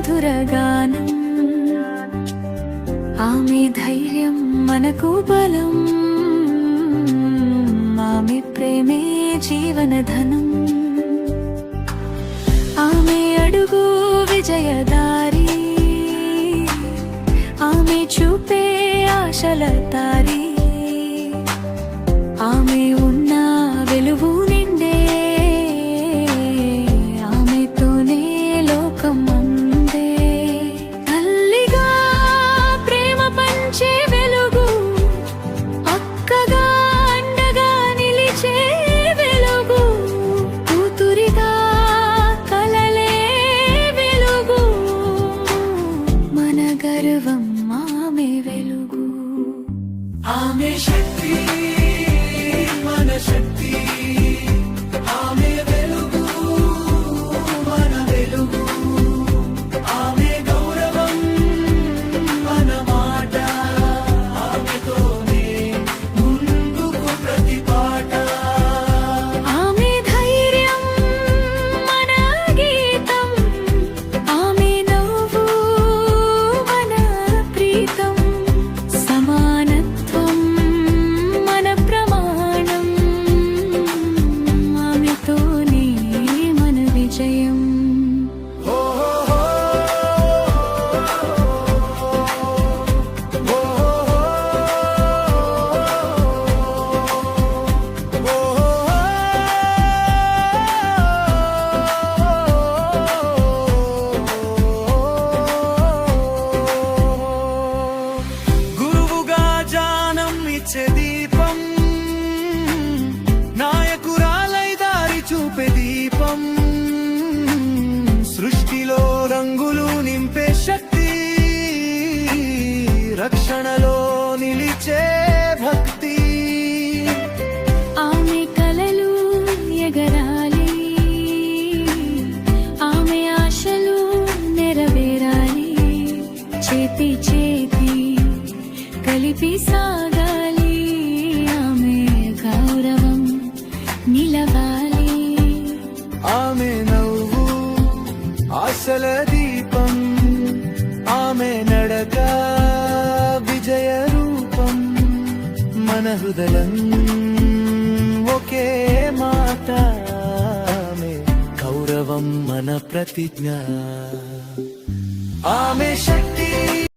మధురగానం. ఆమె ధైర్యం మనకు బలం, ఆమె ప్రేమే జీవనధనం. ఆమె అడుగు విజయదారి, ఆమె చూపే ఆశల తారి. ఆమె ఉన్న వెలుగు నిండే, ఆమెతోనే లోకం అందే. తల్లిగా ప్రేమ పంచే వెలుగు, అక్కగా అండగా నిలిచే వెలుగు, కూతురిగా కలలే వెలుగు. మన గర్వం ఆమె వెలుగు. ఆమె శక్తి మన శక్తి, ఆమె వెలుగు మన వెలుగు. ఆమె గౌరవం మన మాట, ఆమెతోనే ముందుకు ప్రతి పాట. ఆమె ధైర్యం మన గీతం, ఆమె నవ్వు మన ప్రీతం. సమానత్వం మన ప్రమాణం, ఆమెతోనే మన విజయం. గురువుగా జానం ఇచ్చే దీపం, నాయకురాలై దారి చూపే దీపం. సృష్టిలో రంగులు నింపే శక్తి, రక్షణలో నిలిచే భక్తి. ఆమె కలలు ఎగరాలి, ఆమె ఆశలు నెరవేరాలి. చేతి చేతి కలిపి సాగాలి, ఆమె గౌరవం నిలవాలి. ఆమె నవ్వు ఆశల దీపం, ఆమె నడక విజయ రూపం. మన హృదయం ఒకే మాట, ఆమె గౌరవం మన ప్రతిజ్ఞ. ఆమె శక్తి